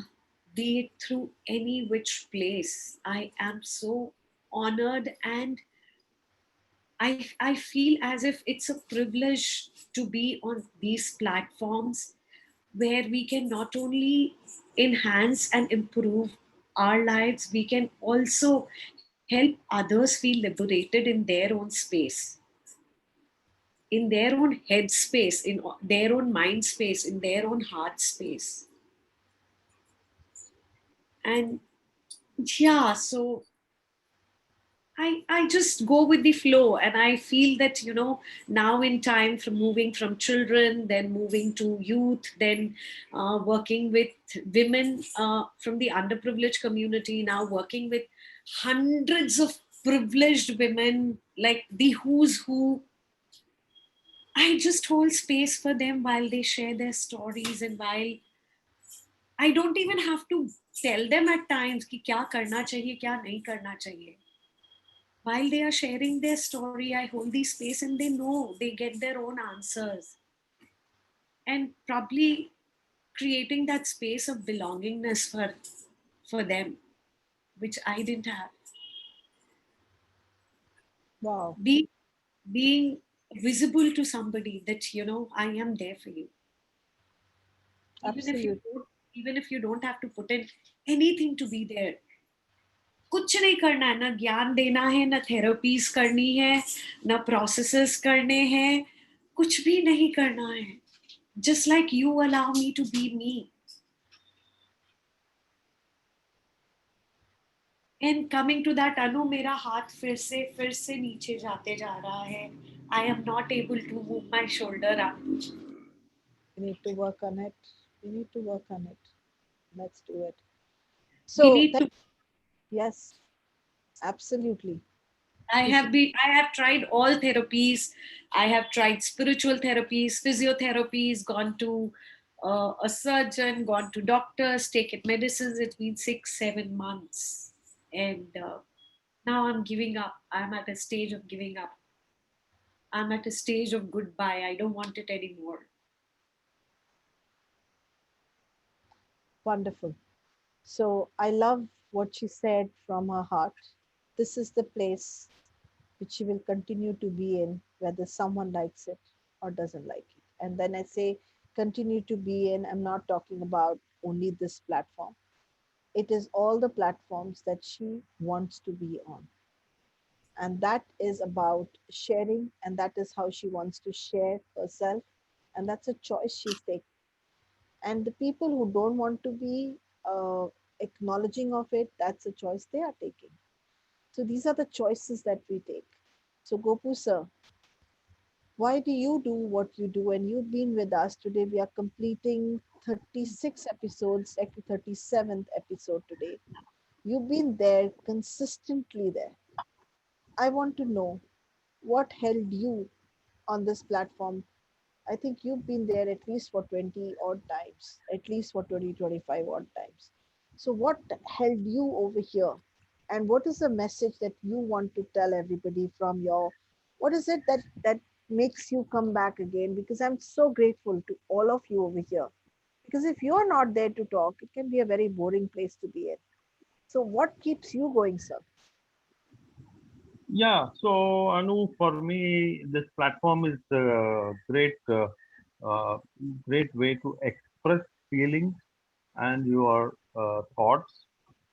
be it through any which place, I am so honored, and I feel as if it's a privilege to be on these platforms where we can not only enhance and improve our lives, we can also help others feel liberated in their own space, in their own head space, in their own mind space, in their own heart space. And yeah, so I just go with the flow, and I feel that, you know, now in time, from moving from children, then moving to youth, then working with women from the underprivileged community, now working with hundreds of privileged women, like the who's who. I just hold space for them while they share their stories, and while I don't even have to tell them at times कि क्या करना चाहिए क्या नहीं करना चाहिए. While they are sharing their story, I hold the space, and they know, they get their own answers, and probably creating that space of belongingness for them, which I didn't have. Wow. Being visible to somebody, that, you know, I am there for you, Absolutely. even if you don't have to put in anything to be there. कुछ नहीं करना है, ना ज्ञान देना है, ना therapies करनी है, ना प्रोसेसेस करने हैं, कुछ भी नहीं करना है. Just like you allow me to be me. And coming to that, Anu, मेरा हाथ फिर से नीचे जाते जा रहा है. I am not able to move my shoulder up. We need to work on it. We need to work on it. Let's do it. We So need to. yes, absolutely. I have tried all therapies. I have tried spiritual therapies, physiotherapies, gone to a surgeon, gone to doctors, taken medicines. It's been 6, 7 months. And now I'm giving up. I'm at a stage of giving up. I'm at a stage of goodbye. I don't want it anymore. Wonderful. So I love what she said from her heart. This is the place which she will continue to be in, whether someone likes it or doesn't like it. And then I say continue to be in, I'm not talking about only this platform. It is all the platforms that she wants to be on. And that is about sharing, and that is how she wants to share herself. And that's a choice she's taking. And the people who don't want to be acknowledging of it, that's a choice they are taking. So these are the choices that we take. So Gopu sir, why do you do what you do? And you've been with us today. We are completing 36 episodes, actually 37th episode today. You've been there, consistently there. I want to know what held you on this platform. I think you've been there at least for 20 odd times, at least for 20, 25 odd times. So, what held you over here? And what is the message that you want to tell everybody from your, what is it that makes you come back again? Because I'm so grateful to all of you over here. Because if you're not there to talk, it can be a very boring place to be in. So, what keeps you going, sir? Yeah, so Anu, for me, this platform is a uh, great way to express feelings and your thoughts.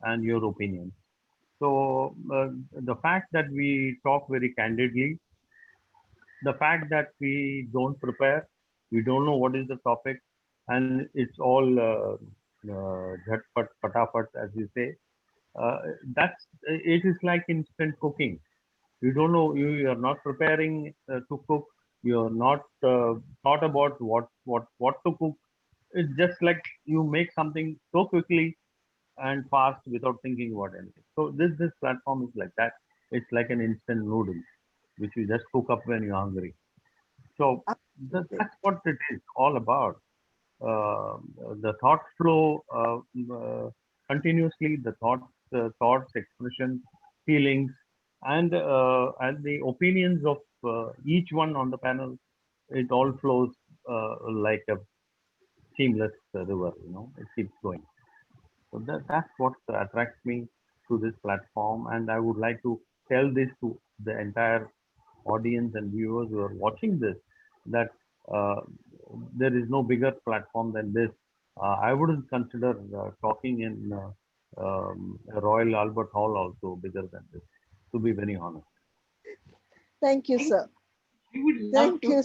and your opinions. So the fact that we talk very candidly, the fact that we don't prepare, we don't know what is the topic, and it's all jhatpat, patafat, as you say. Uh, that's it is like instant cooking. You don't know, you are not preparing to cook. You're not thought about what to cook. It's just like you make something so quickly and fast without thinking about anything. So this platform is like that. It's like an instant noodle which you just cook up when you're hungry. So Absolutely. that's what it is all about. Uh, the thought flow continuously, the thoughts, expressions, feelings, and the opinions of each one on the panel. It all flows like a seamless river. It keeps going. So that's what attracts me to this platform, and I would like to tell this to the entire audience and viewers who are watching this, that uh, there is no bigger platform than this. I wouldn't consider talking in Royal Albert Hall also bigger than this, to be very honest. Thank you, I sir. would love Thank to. you.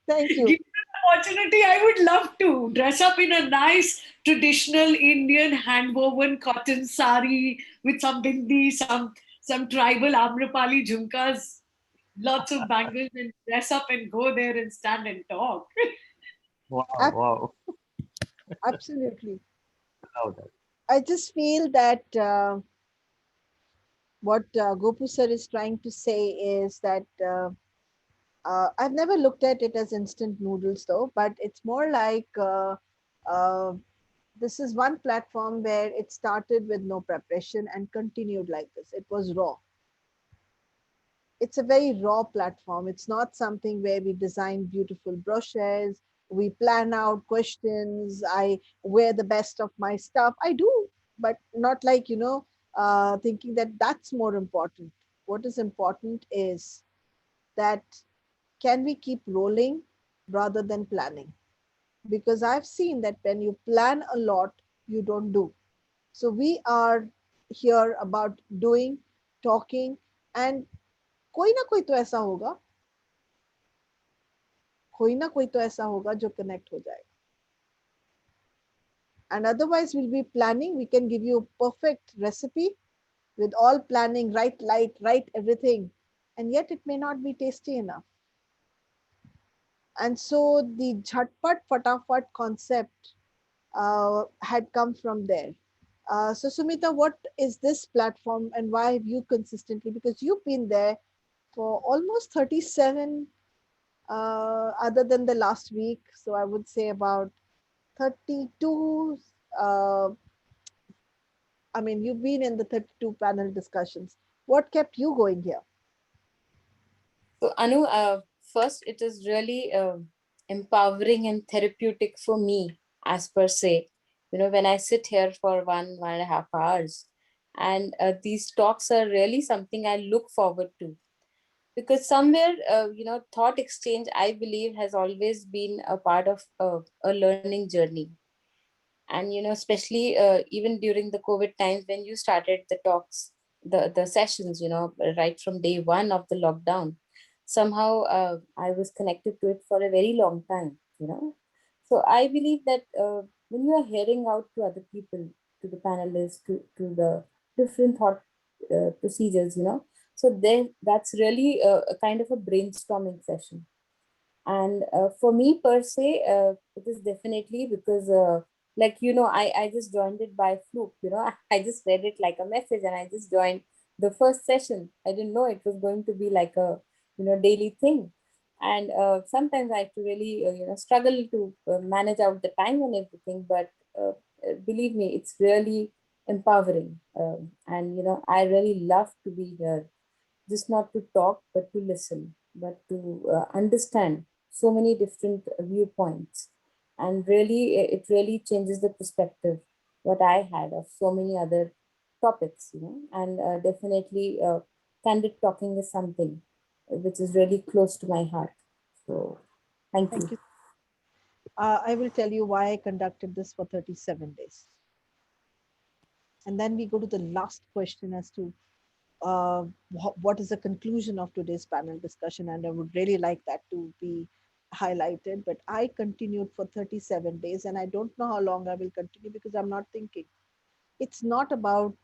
Thank you. Given the opportunity, I would love to dress up in a nice traditional Indian hand-woven cotton sari with some bindi, some tribal Amrapali jhumkas, lots of bangles, and dress up and go there and stand and talk. Wow, Ab- wow, Absolutely. love that. I just feel that what Gopu sir is trying to say is that I've never looked at it as instant noodles though, but it's more like uh, this is one platform where it started with no preparation and continued like this. It was raw. It's a very raw platform. It's not something where we design beautiful brochures, we plan out questions, I wear the best of my stuff. I do, but not like, thinking that that's more important. What is important is that can we keep rolling rather than planning? Because I've seen that when you plan a lot, you don't do. So we are here about doing, talking, and कोई ना कोई तो ऐसा होगा कोई ना कोई तो ऐसा होगा जो connect हो जाएगा. And otherwise we'll be planning. We can give you a perfect recipe with all planning, right light, right everything, and yet it may not be tasty enough. And so the jhatpat fatafat concept had come from there. So Sumita, what is this platform and why have you consistently, because you've been there for almost 37, other than the last week, so I would say about 32. uh, I mean, you've been in the 32 panel discussions. What kept you going here? So, Anu, first, it is really empowering and therapeutic for me, as per se. When I sit here for 1.5 hours, and these talks are really something I look forward to, because somewhere, thought exchange, I believe, has always been a part of a learning journey. And especially even during the COVID times, when you started the talks, the sessions, right from day one of the lockdown, somehow I was connected to it for a very long time. So I believe that when you are hearing out to other people, to the panelists, to the different thought procedures, so then that's really a kind of a brainstorming session. And for me per se, it is definitely because like I just joined it by fluke. I just read it like a message and I just joined the first session. I didn't know it was going to be like a daily thing. And sometimes I have to really struggle to manage out the time and everything, but believe me, it's really empowering. And I really love to be here, just not to talk but to listen, but to understand so many different viewpoints. And really it really changes the perspective what I had of so many other topics. And definitely candid talking is something which is really close to my heart. So thank Thank you. you. I will tell you why I conducted this for 37 days. And then we go to the last question as to what is the conclusion of today's panel discussion. And I would really like that to be highlighted. But I continued for 37 days, and I don't know how long I will continue because I'm not thinking. It's not about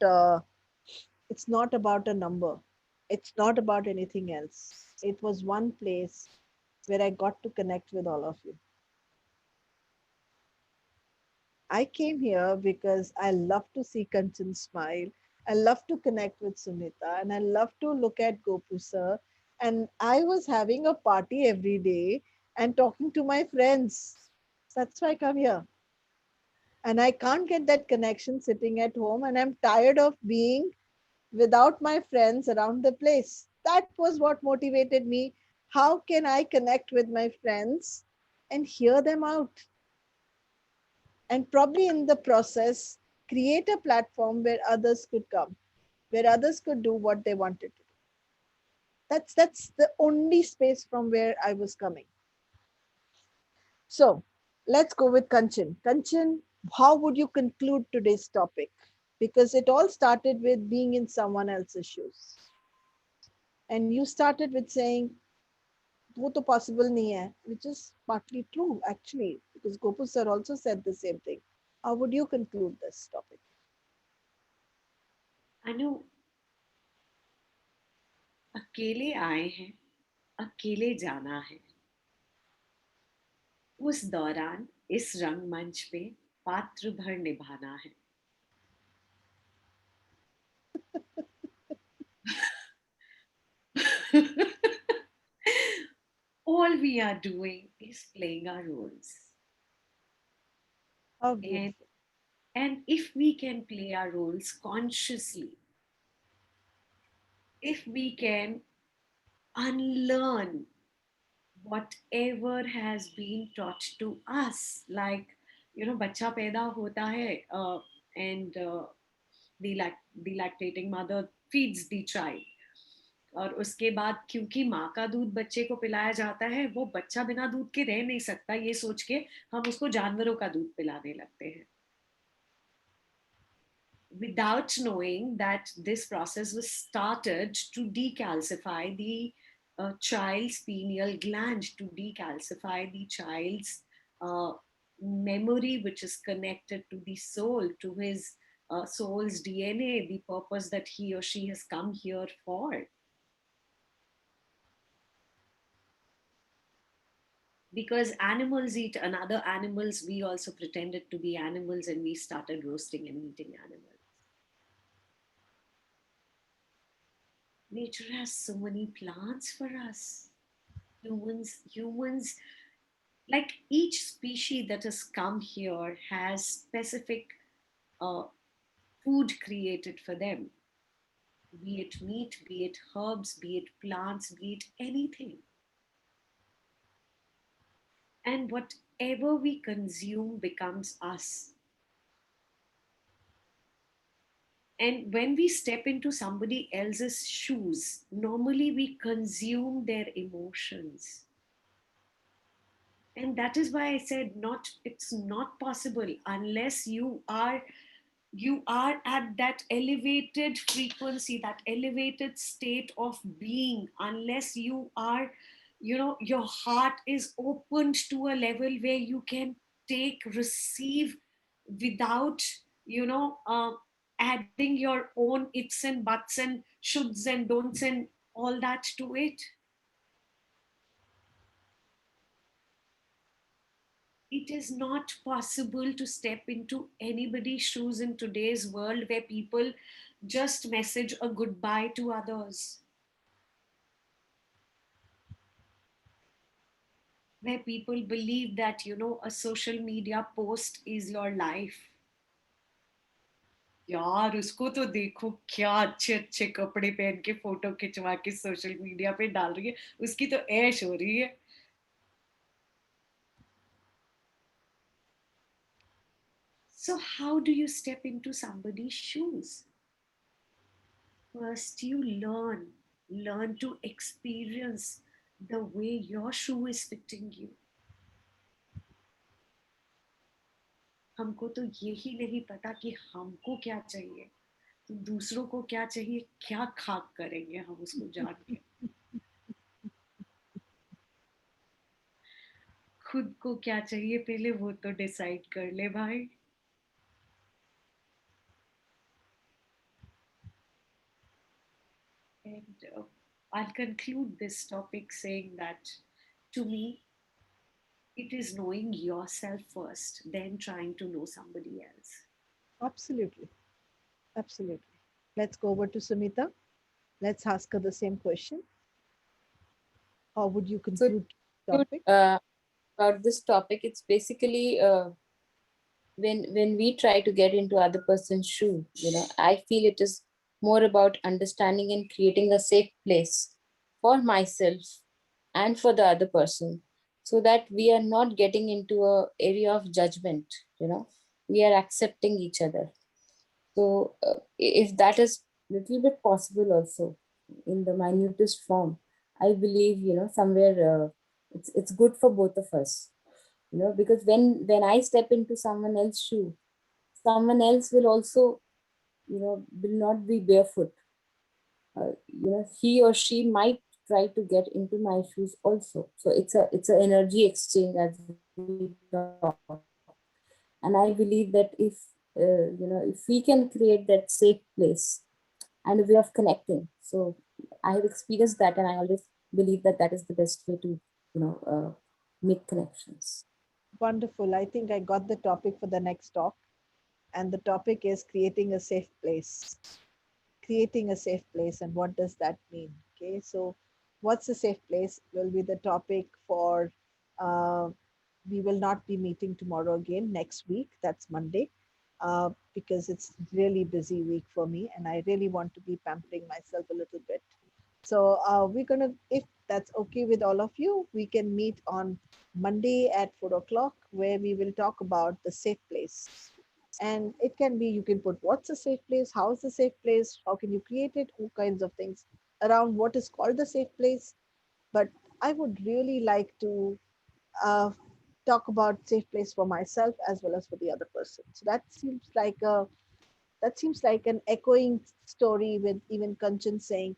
it's not about a number. It's not about anything else. It was one place where I got to connect with all of you. I came here because I love to see Kanchan smile. I love to connect with Sumita, and I love to look at Gopu sir. And I was having a party every day and talking to my friends. That's why I come here. And I can't get that connection sitting at home. And I'm tired of being without my friends around the place. That was what motivated me. How can I connect with my friends and hear them out? And probably in the process, create a platform where others could come, where others could do what they wanted to do. That's the only space from where I was coming. So let's go with Kanchan. Kanchan, how would you conclude today's topic? Because it all started with being in someone else's shoes. And you started with saying, वो तो possible नहीं है, which is partly true actually, because Gopu sir also said the same thing. How would you conclude this topic? अनु, अकेले आए हैं, अकेले जाना है। उस दौरान इस रंगमंच पे पात्र भर निभाना है। All we are doing is playing our roles. How And, beautiful. and if we can play our roles consciously, if we can unlearn whatever has been taught to us, like, बच्चा पैदा होता है, and the lactating mother feeds the child. और उसके बाद क्योंकि माँ का दूध बच्चे को पिलाया जाता है, वो बच्चा बिना दूध के रह नहीं सकता, ये सोच के हम उसको जानवरों का दूध पिलाने लगते हैं, without knowing that this process was started to decalcify the child's pineal gland, to decalcify the child's memory, which is connected to the soul, to his soul's DNA, the purpose that he or she has come here for. Because animals eat another animals, we also pretended to be animals and we started roasting and eating animals. Nature has so many plants for us. Humans, like each species that has come here has specific uh, food created for them, be it meat, be it herbs, be it plants, be it anything. And whatever we consume becomes us. And when we step into somebody else's shoes, normally we consume their emotions. And that is why I said it's not possible unless you are at that elevated frequency, that elevated state of being, unless you are, your heart is opened to a level where you can take, receive without, you know, uh, adding your own its and buts and shoulds and don'ts and all that to it. It is not possible to step into anybody's shoes in today's world where people just message a goodbye to others, where people believe that, a social media post is your life. यार उसको तो देखो, क्या अच्छे अच्छे कपड़े पहन के फोटो खिंचवा के सोशल मीडिया पे डाल रही है, उसकी तो ऐश हो रही है. So how do you step into somebody's shoes? First, you learn to experience the way your shoe is fitting you. हमको तो यही नहीं पता कि हमको क्या चाहिए, तो दूसरों को क्या चाहिए, क्या खाक करेंगे हम उसको जान के। खुद को क्या चाहिए पहले वो तो डिसाइड कर ले भाई। And I'll conclude this topic saying that to me, it is knowing yourself first, then trying to know somebody else. Absolutely. Absolutely. Let's go over to Sumita. Let's ask her the same question. How would you So, conclude the topic? about this topic, it's basically when we try to get into other person's shoe, I feel it is more about understanding and creating a safe place for myself and for the other person, so that we are not getting into a area of judgment. We are accepting each other. So if that is little bit possible also in the minutest form, I believe somewhere it's good for both of us. Because when I step into someone else's shoe, someone else will also will not be barefoot. He or she might try to get into my shoes also. So it's a energy exchange as we talk. And I believe that if we can create that safe place and a way of connecting, so I have experienced that, and I always believe that that is the best way to make connections. Wonderful. I think I got the topic for the next talk. And the topic is creating a safe place. Creating a safe place. And what does that mean? Okay. So, what's a safe place will be the topic for. Uh, we will not be meeting tomorrow again, next week. That's Monday. Because it's really busy week for me and I really want to be pampering myself a little bit. So we're gonna, if that's okay with all of you, we can meet on Monday at 4 o'clock where we will talk about the safe place. And it can be, you can put what's a safe place, how is a safe place, how can you create it, all kinds of things around what is called the safe place. But I would really like to uh, talk about safe place for myself as well as for the other person. So that seems like an echoing story with even Kanchan saying,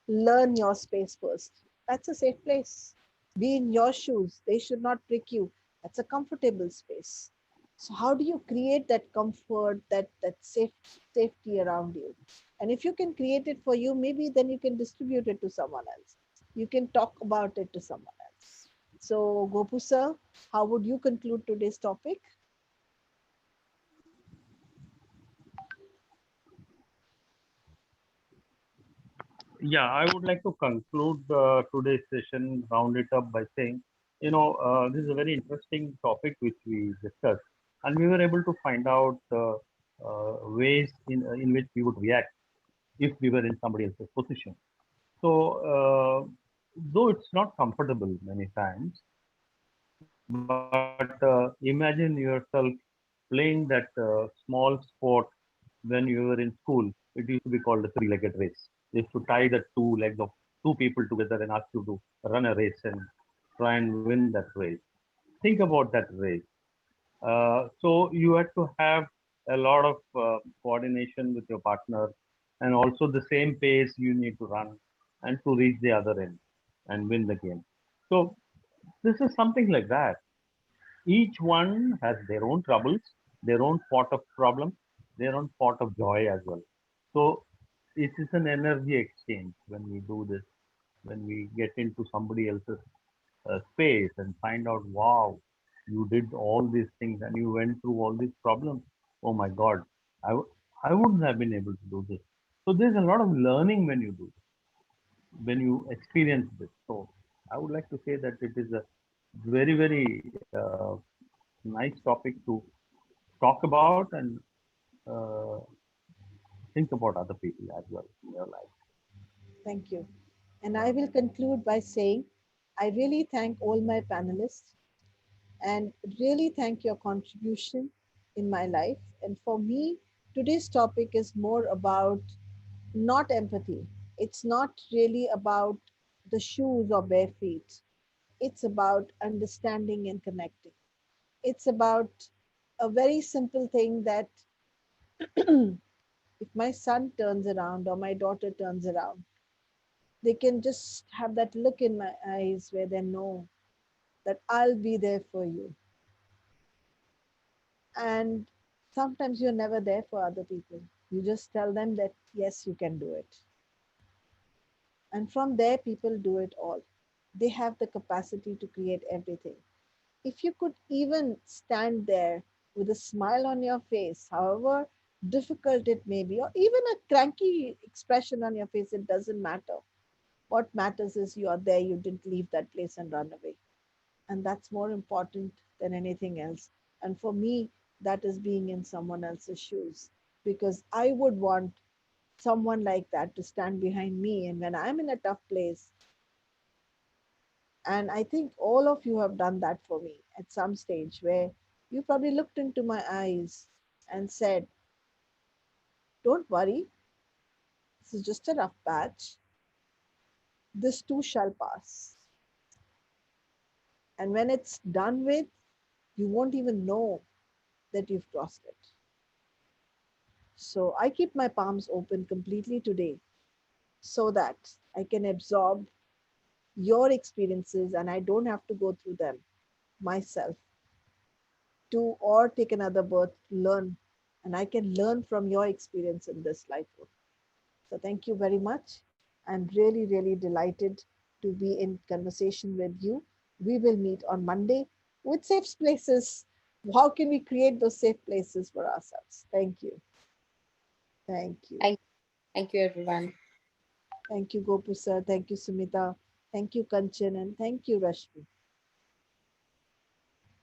learn your space first. That's a safe place. Be in your shoes. They should not prick you. That's a comfortable space. So how do you create that comfort, that safety around you? And if you can create it for you, maybe then you can distribute it to someone else. You can talk about it to someone else. So Gopu sir, how would you conclude today's topic? Yeah, I would like to conclude today's session, round it up by saying, this is a very interesting topic which we discussed, and we were able to find out ways in which we would react if we were in somebody else's position. So, though it's not comfortable many times, but imagine yourself playing that small sport when you were in school. It used to be called a three-legged race. They used to tie the two legs of two people together and ask you to run a race and try and win that race. Think about that race. So you had to have a lot of coordination with your partner, and also the same pace you need to run and to reach the other end and win the game. So this is something like that. Each one has their own troubles, their own pot of problems, their own pot of joy as well. So it is an energy exchange when we do this, when we get into somebody else's space and find out, wow, you did all these things and you went through all these problems. Oh my God, I wouldn't have been able to do this. So there's a lot of learning when you do this, when you experience this. So I would like to say that it is a very, very nice topic to talk about and uh, think about other people as well in your life. Thank you. And I will conclude by saying, I really thank all my panelists and really thank your contribution in my life. And for me, today's topic is more about not empathy. It's not really about the shoes or bare feet. It's about understanding and connecting. It's about a very simple thing that if my son turns around or my daughter turns around, they can just have that look in my eyes where they know that I'll be there for you. And sometimes you're never there for other people. You just tell them that, yes, you can do it. And from there, people do it all. They have the capacity to create everything. If you could even stand there with a smile on your face, however difficult it may be, or even a cranky expression on your face, it doesn't matter. What matters is you are there, you didn't leave that place and run away. And that's more important than anything else. And for me, that is being in someone else's shoes, because I would want someone like that to stand behind me. And when I'm in a tough place, and I think all of you have done that for me at some stage, where you probably looked into my eyes and said, don't worry, this is just a rough patch. This too shall pass. And when it's done with, you won't even know that you've crossed it. So I keep my palms open completely today so that I can absorb your experiences and I don't have to go through them myself to or take another birth, learn, and I can learn from your experience in this life. So thank you very much. I'm really, really delighted to be in conversation with you. We will meet on Monday with safe places. How can we create those safe places for ourselves? Thank you. Thank you. Thank you, everyone. Thank you, Gopu sir. Thank you, Sumita. Thank you, Kanchan. And thank you, Rashmi.